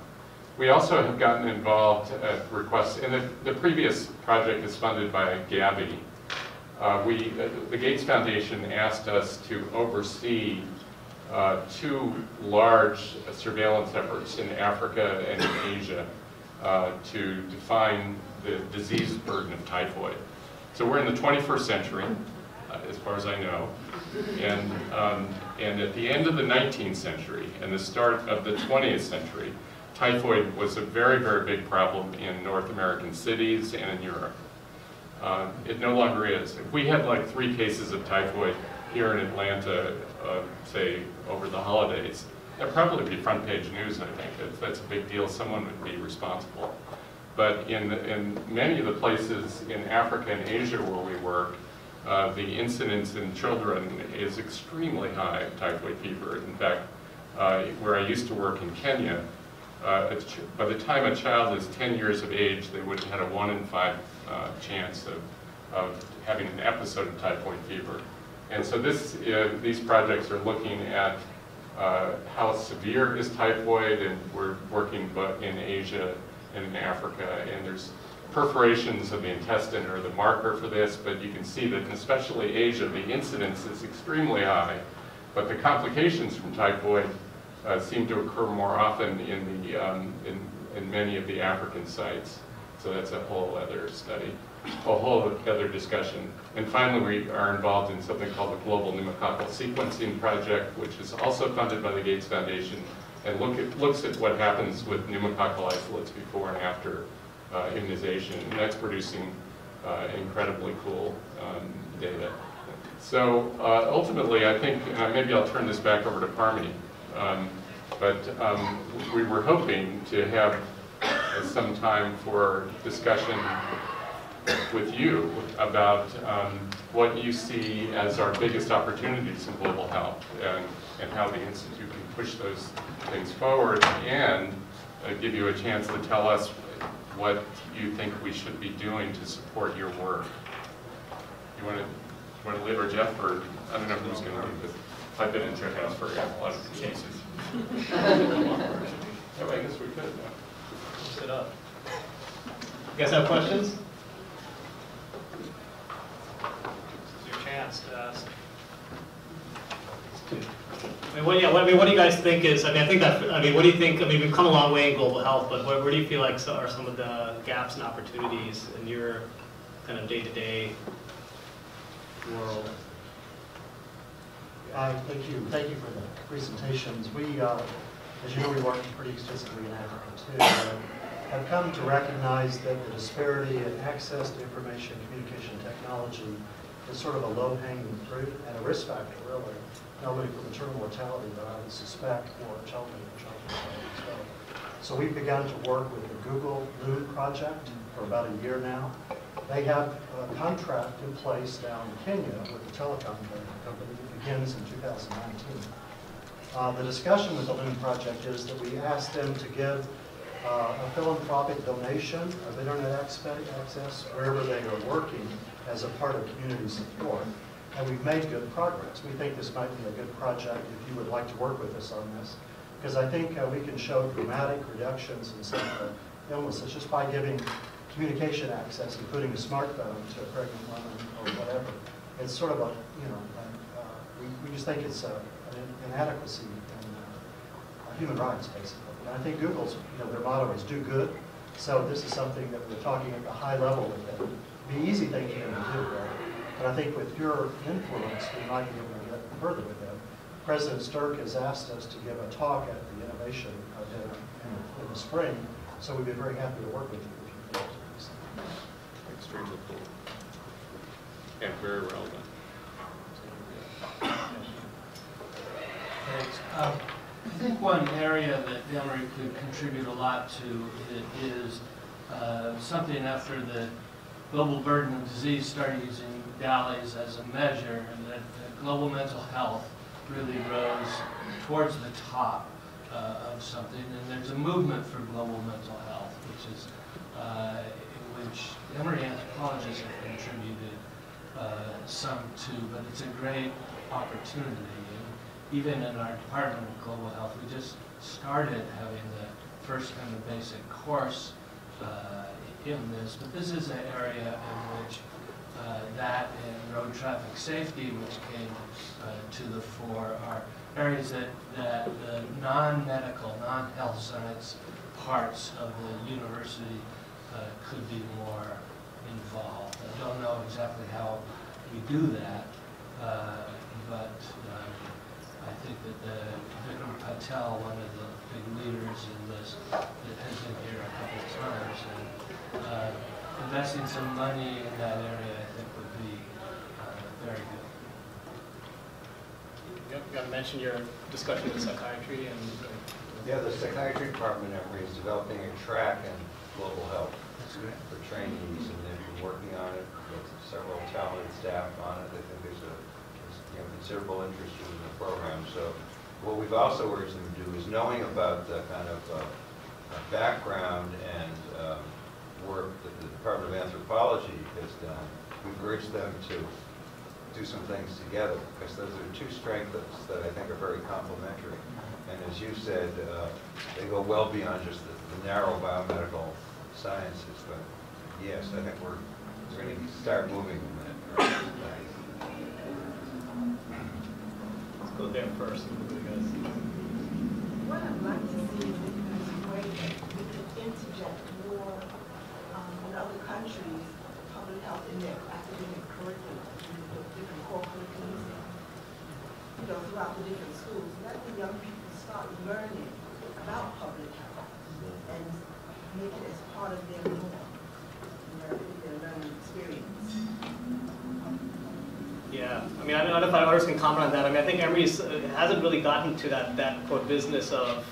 We also have gotten involved at requests, and the previous project is funded by Gavi. The Gates Foundation asked us to oversee 2 large surveillance efforts in Africa and in Asia to define the disease burden of typhoid. So we're in the 21st century, as far as I know, and at the end of the 19th century and the start of the 20th century, typhoid was a very, very big problem in North American cities and in Europe. It no longer is. If we had like 3 cases of typhoid here in Atlanta, say over the holidays, that'd probably be front page news, I think. If that's a big deal, someone would be responsible. But in many of the places in Africa and Asia where we work, the incidence in children is extremely high of typhoid fever. In fact, where I used to work in Kenya, by the time a child is 10 years of age, they would have had a 1 in 5 chance of having an episode of typhoid fever. And so these projects are looking at how severe is typhoid, and we're working both in Asia and in Africa, and there's perforations of the intestine are the marker for this, but you can see that in especially Asia, the incidence is extremely high, but the complications from typhoid seem to occur more often in many of the African sites. So that's a whole other study, a whole other discussion. And finally, we are involved in something called the Global Pneumococcal Sequencing Project, which is also funded by the Gates Foundation, and looks at what happens with pneumococcal isolates before and after immunization. And that's producing incredibly cool data. So ultimately, I think, maybe I'll turn this back over to Parmi, but we were hoping to have some time for discussion with you about what you see as our biggest opportunities in global health and how the Institute can push those things forward, and give you a chance to tell us what you think we should be doing to support your work. You want to lead, or Jeff, or I don't know who's going to lead this. I've been in your house for a lot of cases. Yeah, I guess we could. Sit up. You guys have questions? This is your chance to ask. What do you guys think is? What do you think? We've come a long way in global health, but where do you feel like are some of the gaps and opportunities in your kind of day-to-day world? Thank you for the presentations. We, as you know, we work pretty extensively in Africa too. Have come to recognize that the disparity in access to information and communication technology is sort of a low-hanging fruit and a risk factor, really, not only for maternal mortality, but I would suspect for child mortality as well. So we've begun to work with the Google Loon project for about a year now. They have a contract in place down in Kenya with a telecom company that begins in 2019. The discussion with the Loon project is that we asked them to give a philanthropic donation of internet access wherever they are working as a part of community support. And we've made good progress. We think this might be a good project if you would like to work with us on this, because I think we can show dramatic reductions in some of the illnesses just by giving communication access, including a smartphone to a pregnant woman or whatever. It's sort of we just think it's an inadequacy. And human rights, basically. And I think Google's, their motto is do good. So this is something that we're talking at the high level with them. It'd be easy thing for them to do, right? But I think with your influence, we might be able to get further with them. President Sturck has asked us to give a talk at the Innovation Dinner in the spring, so we'd be very happy to work with you if you want to. Extremely cool. And very relevant. Thanks. I think one area that Emory could contribute a lot to is something after the global burden of disease started using DALYs as a measure, and that global mental health really rose towards the top of something. And there's a movement for global mental health, which is in which Emory anthropologists have contributed some to, but it's a great opportunity. And even in our Department of Global Health, we just started having the first kind of basic course in this, but this is an area in which that and road traffic safety, which came to the fore, are areas that the non-medical, non-health science parts of the university could be more involved. I don't know exactly how we do that, but I think that Vikram Patel, one of the big leaders in this, that has been here a couple of times, and investing some money in that area, I think, would be very good. You got to mention your discussion with psychiatry and. Yeah, the psychiatry department at Emory is developing a track in global health for trainees, and they've been working on it with several talented staff on it. I think there's considerable interest in the program. So what we've also urged them to do is, knowing about the kind of background and work that the Department of Anthropology has done, we've urged them to do some things together, because those are two strengths that I think are very complementary. And as you said, they go well beyond just the narrow biomedical sciences. But yes, I think we're going to start moving in that direction. Let's go there first. What I'd like to see is if there's a way that we could interject more in other countries, public health in their academic curriculum, different core curriculums, throughout the different schools. Let the young people start learning about public health and make it as part of their norm, their learning experience. Yeah, I mean, I don't know if others can comment on that. I mean, I think Emory hasn't really gotten to that quote business of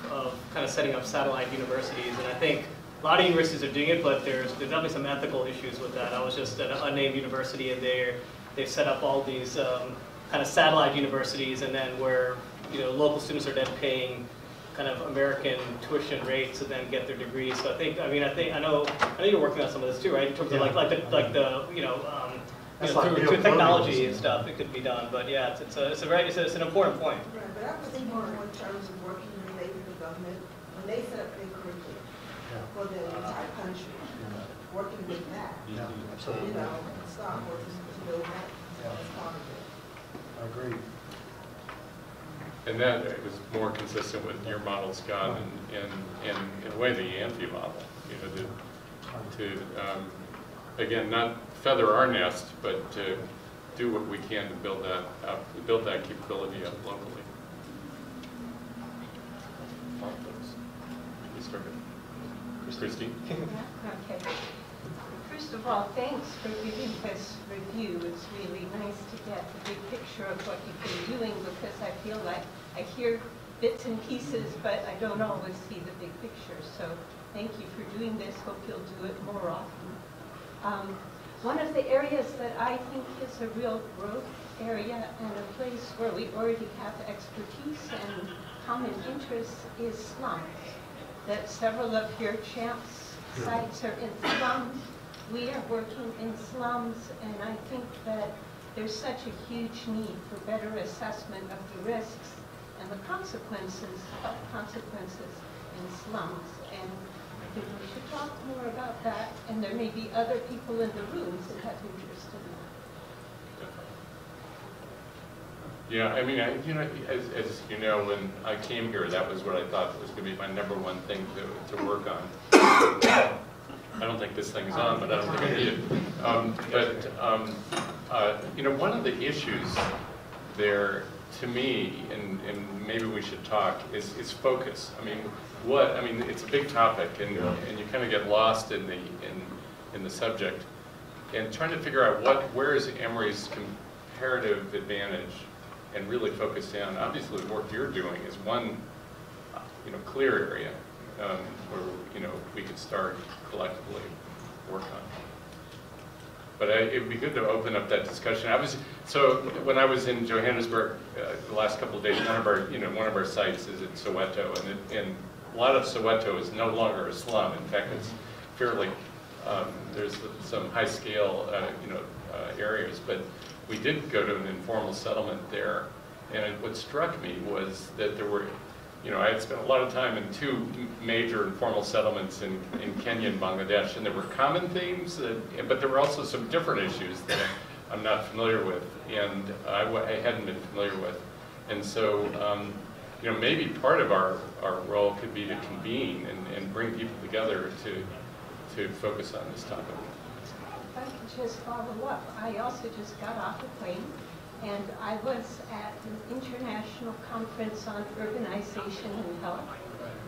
kind of setting up satellite universities, and I think a lot of universities are doing it, but there's definitely some ethical issues with that. I was just at an unnamed university, and they've set up all these kind of satellite universities, and then where local students are then paying kind of American tuition rates to then get their degrees. So I know you're working on some of this too, right? In terms of like through technology and stuff, it could be done. But yeah, it's an important point. Right, but I was thinking more in terms of working related to government when they set up their curriculum for the entire country, working with that. Yeah, absolutely. Start working to build that as part of it. I agree. And that was more consistent with your model, Scott, and in a way the ANFI model, to again, not feather our nest, but to do what we can to build that up, build that capability up locally. Christine? Okay. First of all, thanks for giving this review. It's really nice to get the big picture of what you've been doing, because I feel like I hear bits and pieces, but I don't always see the big picture. So thank you for doing this. Hope you'll do it more often. One of the areas that I think is a real growth area and a place where we already have expertise and common interests is slums. That several of your CHAMPS sites are in slums. We are working in slums, and I think that there's such a huge need for better assessment of the risks and the consequences in slums. And I think we should talk more about that, and there may be other people in the rooms that have interest in that. Yeah, I mean, as you know, when I came here, that was what I thought was going to be my #1 thing to work on. I don't think this thing is on, but I don't think I need it. One of the issues there, to me, and maybe we should talk, is focus. I mean, it's a big topic, and you kind of get lost in the subject, and trying to figure out where is Emory's comparative advantage, and really focus in. Obviously, the work you're doing is one, clear area where we could start collectively work on. But it would be good to open up that discussion. When I was in Johannesburg the last couple of days, one of our sites is in Soweto, and a lot of Soweto is no longer a slum. In fact, it's fairly there's some high scale areas, but we did go to an informal settlement there, and what struck me was that there were, I had spent a lot of time in 2 major informal settlements in Kenya and Bangladesh, and there were common themes, but there were also some different issues that I'm not familiar with, and I hadn't been familiar with. And so, maybe part of our role could be to convene and bring people together to focus on this topic. If I could just follow up, I also just got off a plane, and I was at an international conference on urbanization and health.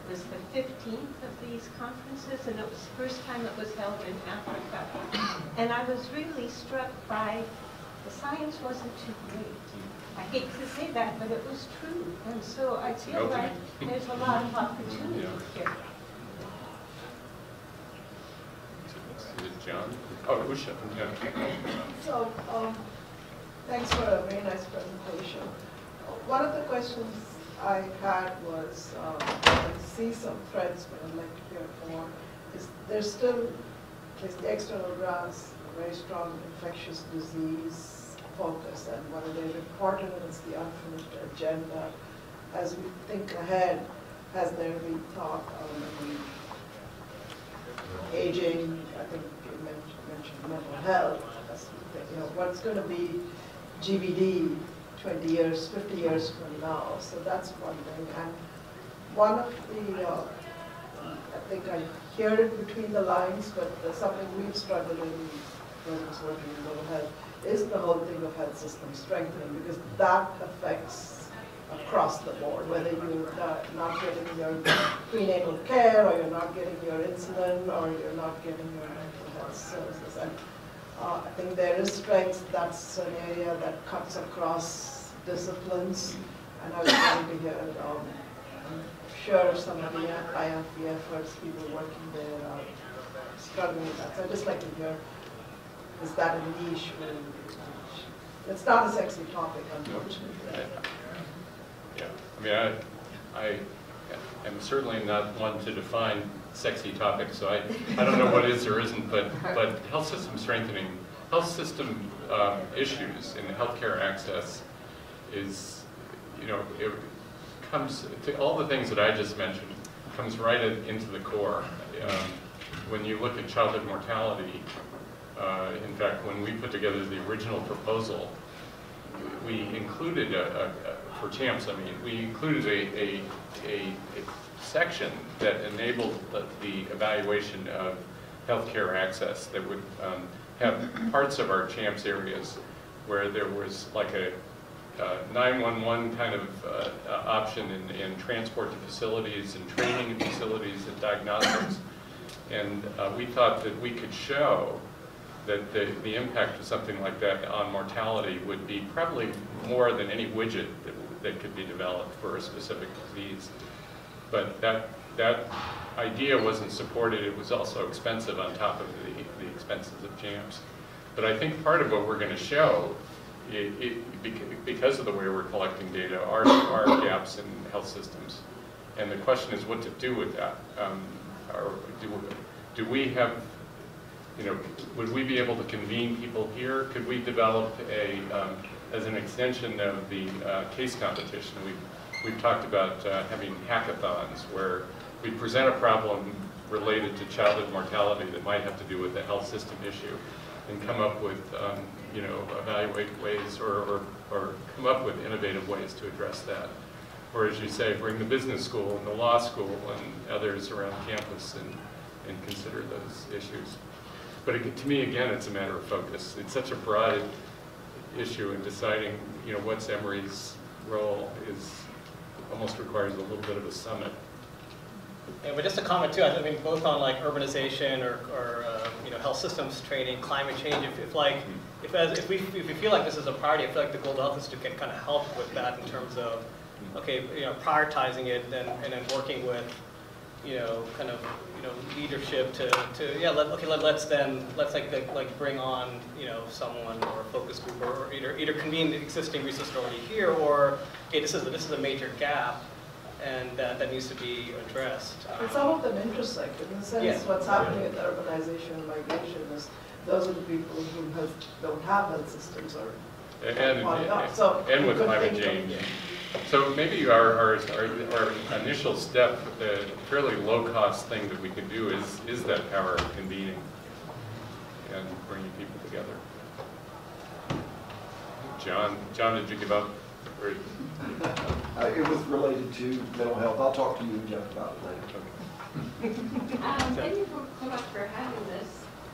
It was the 15th of these conferences, and it was the first time it was held in Africa. And I was really struck by the science wasn't too great. I hate to say that, but it was true. And so I feel like there's a lot of opportunity here. Is it John? Oh, Usha. Yeah. So, thanks for a very nice presentation. One of the questions I had was, I see some threads, but I'd like to hear more, is there's still, the external grants, a very strong infectious disease focus, and one of the important is the unfinished agenda. As we think ahead, has there been talk on aging? I think you mentioned mental health. What's going to be GBD 20 years, 50 years from now? So that's one thing. And one of the, I think I hear it between the lines, but something we've struggled in when I was working in mental health is the whole thing of health system strengthening, because that affects across the board, whether you're not getting your prenatal care, or you're not getting your insulin, or you're not getting your mental health services. And I think there is strength. That's an area that cuts across disciplines, and I was trying to hear, I'm sure some of the IFB efforts, people working there are struggling with that. So I'd just like to hear, is that a niche? It's not a sexy topic, unfortunately. Yeah, I mean, I am certainly not one to define sexy topics, so I don't know what is or isn't, but health system strengthening, health system issues in healthcare access is, it comes to all the things that I just mentioned, comes right into the core. When you look at childhood mortality, in fact, when we put together the original proposal, we included for CHAMPS, we included a section that enabled the evaluation of healthcare access that would have parts of our CHAMPS areas where there was like a 911 kind of option in transport to facilities and training in facilities and diagnostics. And we thought that we could show that the impact of something like that on mortality would be probably more than any widget that could be developed for a specific disease. But that idea wasn't supported. It was also expensive on top of the expenses of CHAMPS. But I think part of what we're going to show, because of the way we're collecting data, are gaps in health systems. And the question is what to do with that. Do we have, would we be able to convene people here? Could we develop as an extension of the case competition, we've talked about having hackathons where we present a problem related to childhood mortality that might have to do with the health system issue. and come up with, you know, evaluate ways or come up with innovative ways to address that. Or as you say, bring the business school and the law school and others around campus and consider those issues. But to me, again, it's a matter of focus. It's such a broad issue, in deciding, you know, what's Emory's role is almost requires a little bit of a summit. Yeah, but just a comment too, I mean, both on like urbanization or you know, health systems training, climate change, if we feel like this is a priority, I feel like the Global Health Institute can kind of help with that in terms of, okay, you know, prioritizing it and then working with, you know, kind of, you know, leadership to yeah, let's like bring on, you know, someone or a focus group or either convene the existing resources already here, or okay, this is a major gap, and that needs to be addressed. And some of them intersect. In a sense, yeah. what's happening with urbanization and migration is those are the people who don't have health systems or and with climate change. So maybe our initial step, the fairly low-cost thing that we can do is that power of convening and bringing people together. John, did you give up? Or? It was related to mental health. I'll talk to you and Jeff about it later. Thank you so much for having this.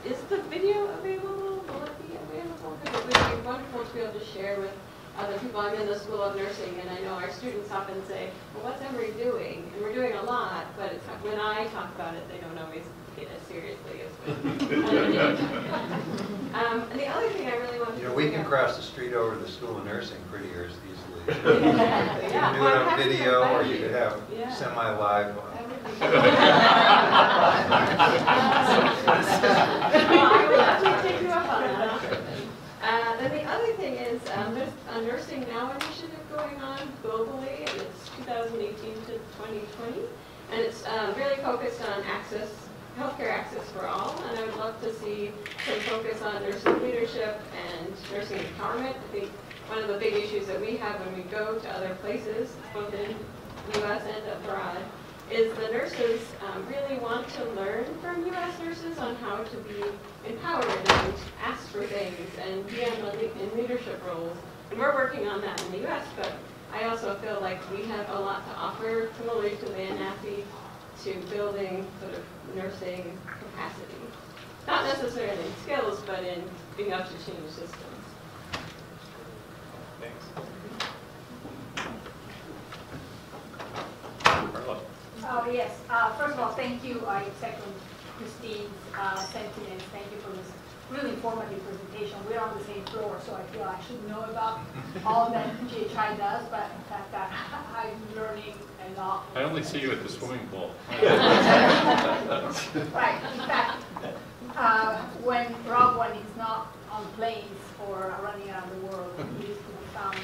Is the video available? Will it be available? Because it would be wonderful to be able to share with other people. I'm in the School of Nursing, and I know our students often say, well, what's Emory doing? And we're doing a lot, but it's, when I talk about it, they don't always take it as seriously as when and the other thing I really want to we can cross the street over to the School of Nursing pretty easily. You Yeah, can do it on video, or you could have semi-live. I will actually take you up on that. Then the other thing is there's a Nursing Now initiative going on globally, and it's 2018 to 2020, and it's really focused on healthcare access for all, and I would love to see some focus on nursing leadership and nursing empowerment. I think one of the big issues that we have when we go to other places, both in the U.S. and abroad, is the nurses really want to learn from U.S. nurses on how to be empowered and ask for things and be in leadership roles. And we're working on that in the U.S., but I also feel like we have a lot to offer similarly to the NAFI to building sort of nursing capacity. Not necessarily in skills, but in being able to change systems. Thanks. Oh, yes. First of all, thank you. I second Christine's sentiments. Thank you for this really informative presentation. We're on the same floor, so I feel I should know about all that EGHI does, but in fact, I'm learning a lot. I only see you at the swimming pool. Right. In fact, when he's not on planes or running around the world, he used to be found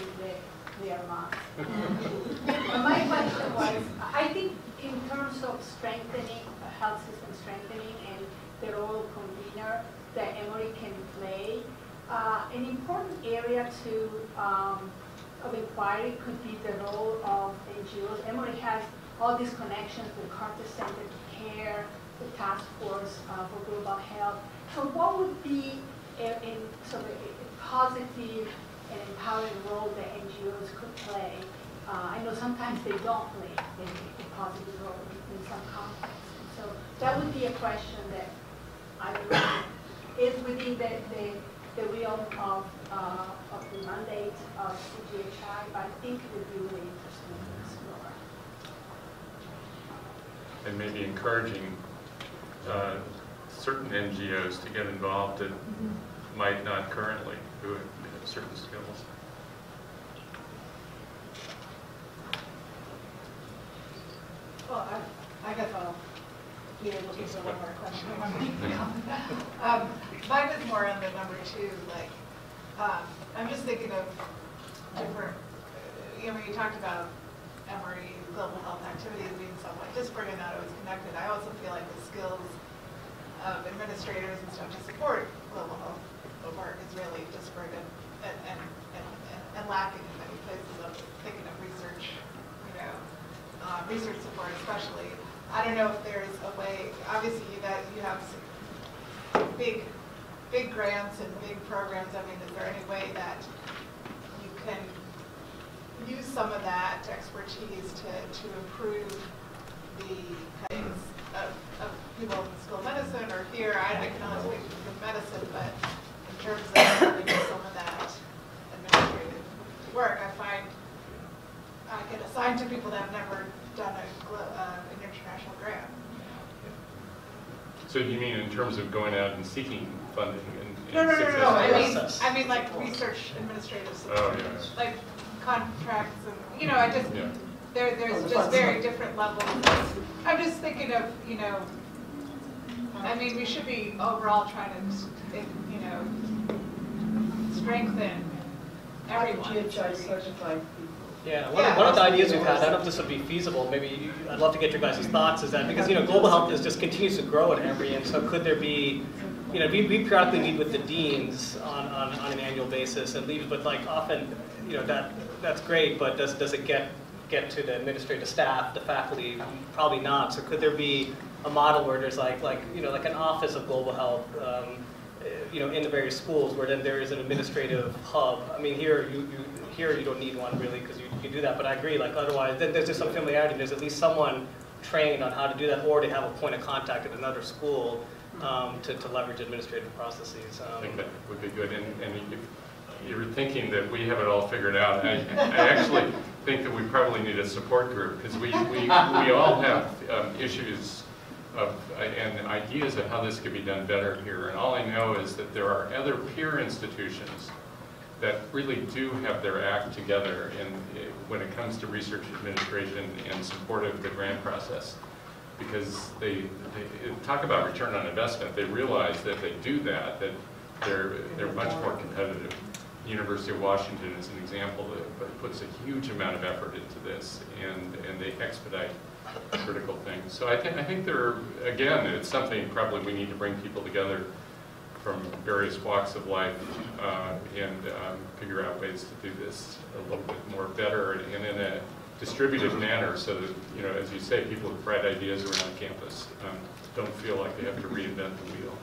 there months. But my question was, I think in terms of strengthening, health system strengthening and the role of convener that Emory can play, an important area of inquiry could be the role of NGOs. Emory has all these connections with Carter-centered care, the task force for global health. So what would be in sort of a positive and empowering role that NGOs could play? I know sometimes they don't play a positive role in some contexts. So that would be a question that I would like is within the realm of the mandate of EGHI, but I think it would be really interesting to explore. And maybe encouraging certain NGOs to get involved that might not currently do it, have certain skills. Well, I guess I'll be able to answer one more question. Mine is more on the number two. Like, I'm just thinking of different. When you talked about Emory global health activities being somewhat disparate and not always connected, I also feel like the skills of administrators and stuff to support global health work is really disparate and lacking in many places. I'm thinking of research, research support especially. I don't know if there's a way. Obviously, you have some big grants and big programs, I mean, is there any way that you can use some of that expertise to improve the kinds of people in school medicine or here? I can only speak for medicine, but in terms of doing some of that administrative work, I find I get assigned to people that have never done an international grant. So you mean in terms of going out and seeking funding? No. process. I mean like research administrative support, Oh, yeah. like contracts and, you know, I just, Yeah. there's just very different levels. I'm just thinking of, you know, I mean, we should be overall trying to, you know, strengthen everyone. EGHI certified people. Yeah, one of the ideas we've had, I don't know if this would be feasible, maybe I'd love to get your guys' thoughts, is that because, you know, global health just continues to grow at Emory, and so could there be, you know, we periodically meet with the deans on an annual basis, and leave, but like often, you know, that's great, but does it get to the administrative staff, the faculty? Probably not. So could there be a model where there's like you know, like an office of global health, you know, in the various schools, where then there is an administrative hub? I mean, here you don't need one really, because you can do that, but I agree, like otherwise then there's just some familiarity, there's at least someone trained on how to do that, or to have a point of contact at another school to leverage administrative processes. I think that would be good. And if you're thinking that we have it all figured out, I actually think that we probably need a support group, because we all have issues and ideas of how this could be done better here. And all I know is that there are other peer institutions that really do have their act together when it comes to research administration and support of the grant process. Because they talk about return on investment. They realize that if they do that they're much more competitive. The University of Washington is an example that puts a huge amount of effort into this, and they expedite critical things. So I think again, it's something probably we need to bring people together from various walks of life and figure out ways to do this a little bit more better and in a distributed manner, so that, as you say, people with bright ideas around campus don't feel like they have to reinvent the wheel.